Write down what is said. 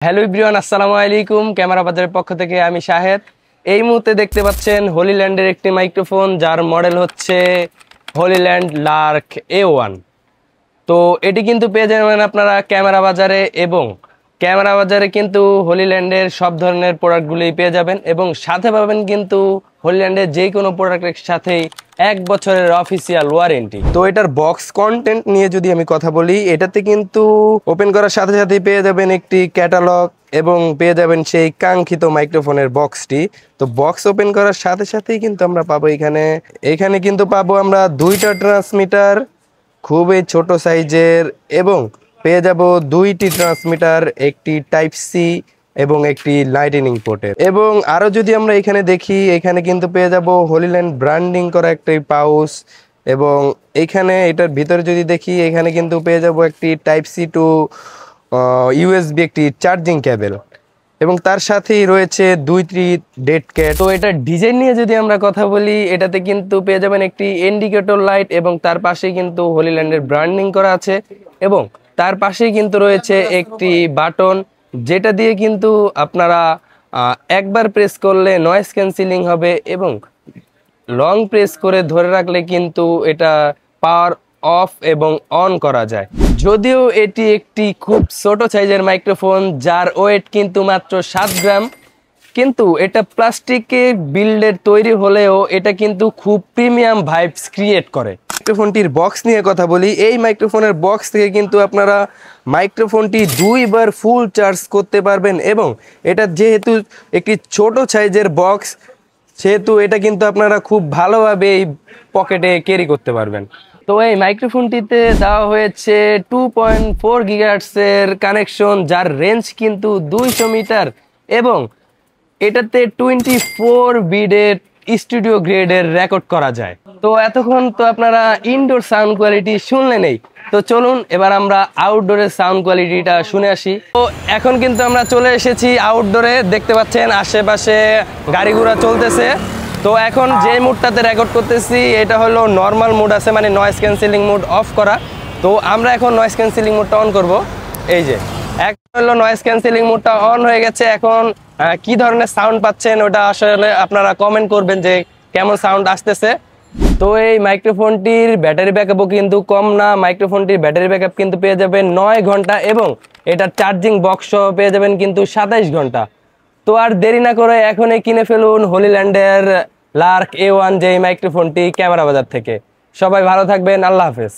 Hello everyone, আসসালামু আলাইকুম। Camera বাজারের পক্ষ থেকে আমি শাহেদ। এই মুহূর্তে দেখতে পাচ্ছেন হলিল্যান্ডের একটি মাইক্রোফোন, যার মডেল হচ্ছে হলিল্যান্ড লার্ক A1। তো এটি কিন্তু পেয়ে যাবেন আপনারা ক্যামেরা বাজারে, এবং ক্যামেরা বাজারে কিন্তু হলিল্যান্ডের সব ধরনের প্রোডাক্টগুলি পেয়ে যাবেন, এবং সাথে পাবেন কিন্তু হলিল্যান্ডের যে কোনো প্রোডাক্টের সাথেই 1 বছরের অফিসিয়াল ওয়ারেন্টি। তো এটার বক্স কন্টেন্ট নিয়ে যদি আমি কথা বলি, এটাতে কিন্তু ওপেন করার সাথে সাথেই পেয়ে যাবেন একটি ক্যাটালগ এবং পেয়ে যাবেন সেই কাঙ্ক্ষিত মাইক্রোফোনের বক্সটি। তো বক্স ওপেন করার সাথে সাথেই কিন্তু আমরা পাবো এখানে কিন্তু পাবো আমরা 2টা ট্রান্সমিটার, খুবই ছোট সাইজের, এবং পেয়ে যাব 2টি ট্রান্সমিটার, একটি টাইপ সি এবং একটি লাইটনিং পোর্টের। এবং আরো যদি আমরা এখানে দেখি, এখানে কিন্তু পেয়ে যাব হলিল্যান্ড ব্র্যান্ডিং করা একটি পাউচ, এবং এখানে এটার ভিতরে যদি দেখি, এখানে কিন্তু পেয়ে যাব একটি টাইপ সি টু ইউএসবি একটি চার্জিং কেবল, এবং তার সাথেই রয়েছে 2টি ডেড ক্যাট। তো এটার ডিজাইন নিয়ে যদি আমরা কথা বলি, এটাতে কিন্তু পেয়ে যাবেন একটি ইন্ডিকেটর লাইট, এবং তার পাশেই কিন্তু হলিল্যান্ডের ব্র্যান্ডিং করা আছে, এবং তার পাশেই কিন্তু রয়েছে একটি বাটন, যেটা দিয়ে কিন্তু আপনারা একবার প্রেস করলে নয়েজ ক্যান্সেলিং হবে, এবং লং প্রেস করে ধরে রাখলে কিন্তু এটা পাওয়ার অফ এবং অন করা যায়। যদিও এটি একটি খুব ছোট সাইজের মাইক্রোফোন, যার ওয়েট কিন্তু মাত্র 7 গ্রাম, কিন্তু এটা প্লাস্টিকের বিল্ডের তৈরি হলেও এটা কিন্তু খুব প্রিমিয়াম ভাইবস ক্রিয়েট করে। মাইক্রোফোনটির বক্স নিয়ে কথা বলি, এই মাইক্রোফোনের বক্স থেকে কিন্তু আপনারা মাইক্রোফোনটি 2বার ফুল চার্জ করতে পারবেন, এবং এটা যেহেতু একটি ছোট সাইজের বক্স, সেহেতু এটা কিন্তু আপনারা খুব ভালোভাবে এই পকেটে ক্যারি করতে পারবেন। তো এই মাইক্রোফোনটিতে দেওয়া হয়েছে 2.4 গিগাহার্টজের কানেকশন, যার রেঞ্জ কিন্তু 200 মিটার, এবং এটাতে 24 বিটের স্টুডিও গ্রেডের রেকর্ড করা যায়। তো এতক্ষণ তো আপনারা ইনডোর সাউন্ড কোয়ালিটি শুনলেনই, তো চলুন এবার আমরা আউটডোরের সাউন্ড কোয়ালিটিটা শুনে আসি। তো এখন কিন্তু আমরা চলে এসেছি আউটডোরে। দেখতে পাচ্ছেন আশেপাশে গাড়ি ঘোড়া চলতেছে। তো এখন যে মুডটাতে রেকর্ড করতেছি, এটা হলো নর্মাল মুড আছে, মানে নয়েজ ক্যান্সেলিং মুড অফ করা। তো আমরা এখন নয়েজ ক্যান্সেলিং মুডটা অন করব। এই যে এখন হলো নয়েজ ক্যান্সেলিং মুডটা অন হয়ে গেছে। এখন কি ধরনের সাউন্ড পাচ্ছেন ওটা আসলে আপনারা কমেন্ট করবেন যে কেমন সাউন্ড আসতেছে। তো এই মাইক্রোফোনটির ব্যাটারি ব্যাকআপও কিন্তু কম না। মাইক্রোফোনটির ব্যাটারি ব্যাকআপ কিন্তু পেয়ে যাবেন 9 ঘন্টা, এবং এটার চার্জিং বক্স পেয়ে যাবেন কিন্তু 27 ঘন্টা। তো আর দেরি না করে এখনই কিনে ফেলুন হলিল্যান্ডের লার্ক A1 যে মাইক্রোফোনটি ক্যামেরা বাজার থেকে। সবাই ভালো থাকবেন, আল্লাহ হাফেজ।